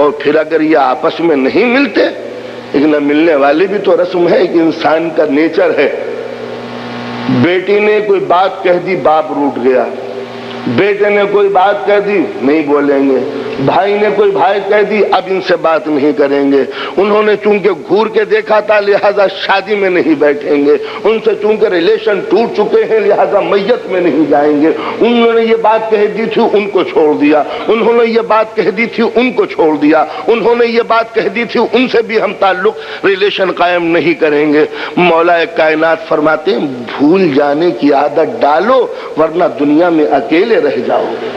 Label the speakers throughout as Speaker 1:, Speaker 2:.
Speaker 1: اور پھر اگر یہ آپس میں نہیں ملتے، ایک نہ ملنے والی بھی تو رسم ہے، ایک انسان کا نیچر ہے۔ بیٹی نے کوئی بات کہہ دی، باپ روٹ گیا، بیٹے نے کوئی بات کہہ دی، نہیں بولیں گے، بھائی نے کوئی بھائی کہہ دی، اب ان سے بات نہیں کریں گے، انہوں نے چونکہ گھور کے دیکھا تھا لہذا شادی میں نہیں بیٹھیں گے، ان سے چونکہ ریلیشن ٹوٹ چکے ہیں لہذا میت میں نہیں جائیں گے، انہوں نے یہ بات کہہ دی تھی ان کو چھوڑ دیا، انہوں نے یہ بات کہہ دی تھی ان کو چھوڑ دیا، انہوں نے یہ بات کہہ دی تھی ان سے بھی ہم تعلق ریلیشن قائم نہیں کریں گے۔ مولا کائنات فرماتے ہیں بھول جانے کی عادت ڈالو ورنہ دنیا میں اکیلے رہ جاؤ گے۔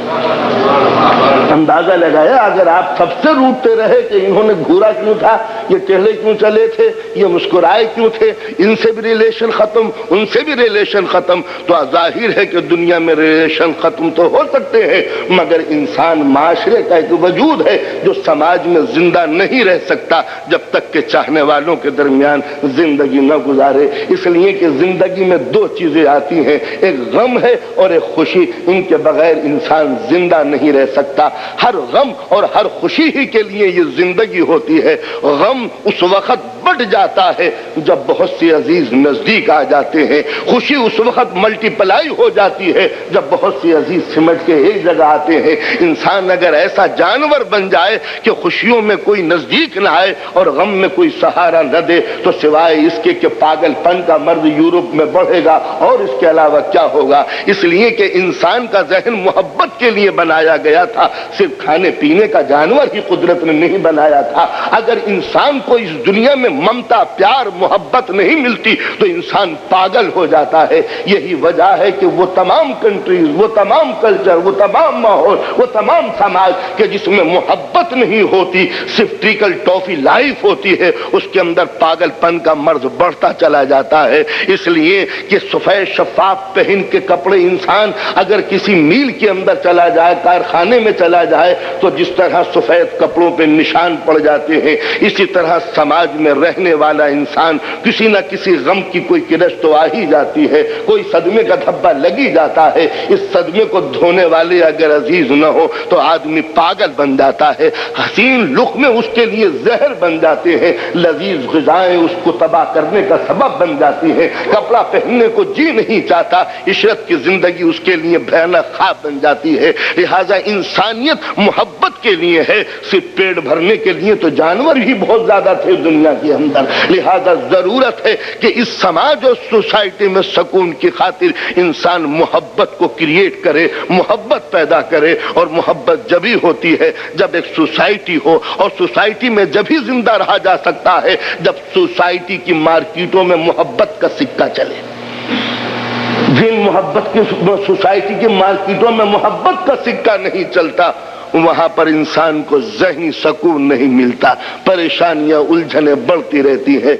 Speaker 1: اندازہ لگایا اگر آپ سب سے روٹتے رہے کہ انہوں نے گھورا کیوں تھا، یہ ٹہلے کیوں چلے تھے، یہ مسکرائے کیوں تھے، ان سے بھی ریلیشن ختم ان سے بھی ریلیشن ختم، تو ظاہر ہے کہ دنیا میں ریلیشن ختم تو ہو سکتے ہیں مگر انسان معاشرے کا ایک وجود ہے جو سماج میں زندہ نہیں رہ سکتا جب تک کہ چاہنے والوں کے درمیان زندگی نہ گزارے۔ اس لیے کہ زندگی میں دو چیزیں آتی ہیں، ایک غم ہے اور ایک خوشی، ان کے بغیر انسان زندہ نہیں رہ سکتا۔ ہر غم اور ہر خوشی ہی کے لیے یہ زندگی ہوتی ہے۔ غم اس وقت بڑھ جاتا ہے جب بہت سے عزیز نزدیک آ جاتے ہیں، خوشی اس وقت ملٹی پلائی ہو جاتی ہے جب بہت سے عزیز سمٹ کے ایک جگہ آتے ہیں۔ انسان اگر ایسا جانور بن جائے کہ خوشیوں میں کوئی نزدیک نہ آئے اور غم میں کوئی سہارا نہ دے تو سوائے اس کے کہ پاگل پن کا مرض یورپ میں بڑھے گا اور اس کے علاوہ کیا ہوگا۔ اس لیے کہ انسان کا ذہن محبت کے لیے بنایا گیا تھا، صرف کھانے پینے کا جانور ہی قدرت نے نہیں بنایا تھا۔ اگر انسان کو اس دنیا میں ممتا، پیار، محبت نہیں ملتی تو انسان پاگل ہو جاتا ہے۔ یہی وجہ ہے کہ وہ تمام کنٹریز، وہ تمام کلچر، وہ تمام ماحول، وہ تمام سماج کہ جس میں محبت نہیں ہوتی، صرف ٹریکل ٹافی لائف ہوتی ہے، اس کے اندر پاگل پن کا مرض بڑھتا چلا جاتا ہے۔ اس لیے کہ سفید شفاف پہن کے کپڑے انسان اگر کسی میل کے اندر چلا جائے، کارخانے میں چلا جائے تو جس طرح سفید کپڑوں پہ نشان پڑ جاتے ہیں، اسی طرح سماج میں رہنے والا انسان کسی نہ کسی غم کی کوئی کرش تو آ ہی جاتی ہے، کوئی صدمے کا دھبا لگی جاتا ہے۔ اس صدمے کو دھونے والے اگر عزیز نہ ہو تو آدمی پاگل بن جاتا ہے، حسین لقمے اس کے لیے زہر بن جاتے ہیں، لذیذ غذائیں اس کو تباہ کرنے کا سبب بن جاتی ہیں، کپڑا پہننے کو جی نہیں چاہتا، عشرت کی زندگی اس کے لیے بھیانک خواب بن جاتی ہے۔ لہذا انسانیت محبت کے لیے ہے، صرف پیٹ بھرنے کے لیے تو جانور ہی بہت زیادہ تھے دنیا کے اندر۔ لہذا ضرورت ہے کہ اس سماج اور سوسائٹی میں سکون کی خاطر انسان محبت کو کریٹ کرے، محبت پیدا کرے، اور محبت جبھی ہوتی ہے جب ایک سوسائٹی ہو، اور سوسائٹی میں جبھی زندہ رہا جا سکتا ہے جب سوسائٹی کی مارکیٹوں میں محبت کا سکہ چلے۔ جن محبت کی سوسائٹی کی مارکیٹوں میں محبت کا سکہ نہیں چلتا وہاں پر انسان کو ذہنی سکون نہیں ملتا، پریشانیاں الجھنیں بڑھتی رہتی ہیں۔